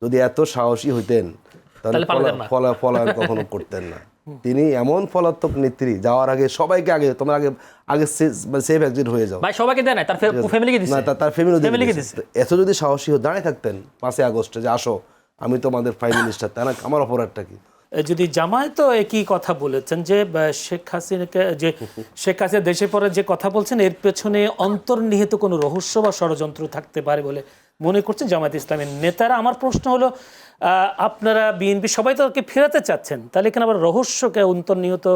যদি এত সাহসী হইতেন তাহলে পলায়ন কখনো করতেন না। তিনি এমন পলাতক নেত্রী, যাওয়ার আগে সবাইকে আগে তোমরা আগে আগে সেফ এক্সিট হয়ে যাও। ভাই সবাইকে দেয় না, তার ফ্যামিলিকে দিছে, না তার ফ্যামিলিকে দিছে। এত যদি সাহসী হয়ে দাঁড়িয়ে থাকতেন 5 আগস্টে যে আসো আমি তোমাদের প্রাইম মিনিস্টার, তাই না? আমার অপরাধটা কি? যদি জামায়াত তো একই কথা বলেছেন যে শেখ হাসিনা দেশে পরে যে কথা বলছেন এর পেছনে অন্তর্নিহিত কোনো রহস্য বা ষড়যন্ত্র থাকতে পারে বলে মনে করছেন জামায়াত ইসলামের নেতারা। আমার প্রশ্ন হলো, আপনারা বিএনপি সবাই তো ওকে ফেরাতে চাচ্ছেন, তাহলে কেন আবার রহস্যকে, অন্তর্নিহিত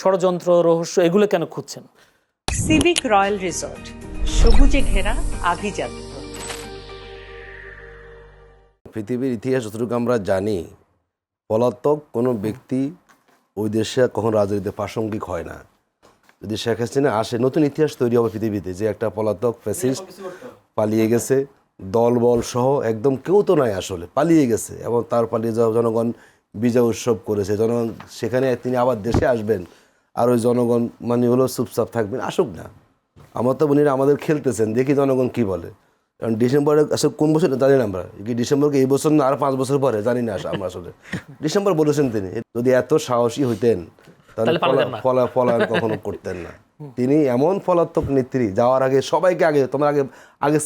ষড়যন্ত্র, রহস্য এগুলো কেন খুঁজছেন? সিভিক রয়্যাল রিসর্ট, সবুজে ঘেরা আভিজাত্য। পৃথিবীর ইতিহাস যতটুকু আমরা জানি, পলাতক কোনো ব্যক্তি ওই দেশে কখনো রাজনীতিতে প্রাসঙ্গিক হয় না। যদি শেখ হাসিনা আসে, নতুন ইতিহাস তৈরি হবে পৃথিবীতে, যে একটা পলাতক ফ্যাসিস্ট পালিয়ে গেছে, দলবল সহ একদম কেউ তো নাই, আসলে পালিয়ে গেছে, এবং তার পালিয়ে যাওয়া জনগণ বিজয় উৎসব করেছে। জনগণ সেখানে তিনি আবার দেশে আসবেন, আর ওই জনগণ মানে হলো চুপচাপ থাকবেন, আসুক না। আমার তো বোনেরা আমাদের খেলতেছেন, দেখি জনগণ কি বলে। কারণ ডিসেম্বরে আসলে কোন বছর জানি না আমরা, কি ডিসেম্বরকে এই বছর না আর 5 বছর পরে জানি না আমরা আসলে। ডিসেম্বর বলেছেন তিনি। যদি এত সাহসী হইতেন তাহলে পলায়ন কখনো করতেন না। তিনি এমন পলাতক নেত্রী, যাওয়ার আগে সবাইকে আগে তোমরা আগে আগে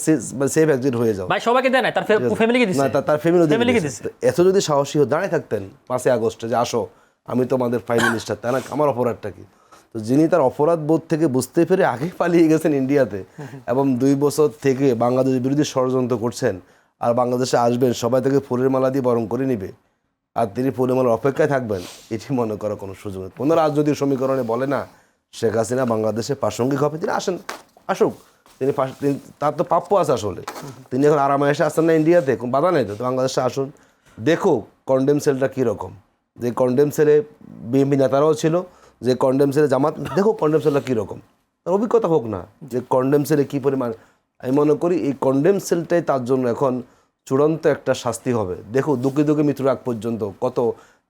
সেফ এক্সিট হয়ে যাও। ভাই সবাইকে দেয় না, তার ফ্যামিলিকে দিছে, না তার ফ্যামিলিকে দিছে। এত যদি সাহসী হয়ে দাঁড়িয়ে থাকতেন 5 আগস্টে যে আসো আমি তোমাদের প্রাইম মিনিস্টার, তাই না? আমার অপরাধটা কি? তো যিনি তার অপরাধ বোধ থেকে বুঝতে পেরে আগে পালিয়ে গেছেন ইন্ডিয়াতে, এবং 2 বছর থেকে বাংলাদেশের বিরুদ্ধে ষড়যন্ত্র করছেন, আর বাংলাদেশে আসবেন সবাই থেকে ফুলের মালা দিয়ে বরণ করে নিবে, আর তিনি ফুলের মালার অপেক্ষায় থাকবেন, এটি মনে করার কোনো সুযোগ নেই। কোনো রাজনৈতিক সমীকরণে বলে না শেখ হাসিনা বাংলাদেশে প্রাসঙ্গিক হবে, তিনি আসুক। তিনি তার তো প্রাপ্য আছে আসলে। তিনি এখন আরামে এসে আসছেন না ইন্ডিয়াতে, কোনো বাধা নেই তো, বাংলাদেশে আসুন, দেখো কন্ডেম সেলটা কীরকম। যে কন্ডেম সেলে বিএনপি নেতারাও ছিল, যে কন্ডেম সেলে জামাত, দেখো কন্ডেম সেলটা কীরকম, তার অভিজ্ঞতা হোক না যে কন্ডেম সেলে কী পরিমাণ। আমি মনে করি এই কন্ডেম সেলটাই তার জন্য এখন চূড়ান্ত একটা শাস্তি হবে। দেখো দুঃখে মৃত্যুর আগ পর্যন্ত কত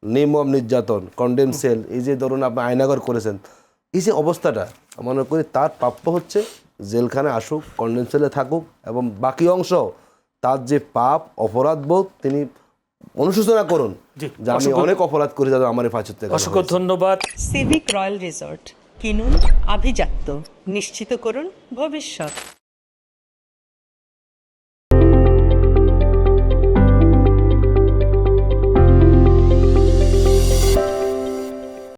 নির্মম নির্যাতন, কন্ডেম সেল, এই যে ধরুন আপনি আয়নাগর করেছেন, এই যে অবস্থাটা, মনে করি তার প্রাপ্য হচ্ছে জেলখানে আসুক, কন্ডেম সেলে থাকুক, এবং বাকি অংশ তার যে পাপ অপরাধবোধ তিনি অনুশোচনা করুন যে আমি অনেক অপরাধ করে যাবো আমার ফাঁসিতে। অসংখ্য ধন্যবাদ। সিভিক রয়্যাল রিসর্ট, কিনুন আভিজাত্য, নিশ্চিত করুন ভবিষ্যৎ।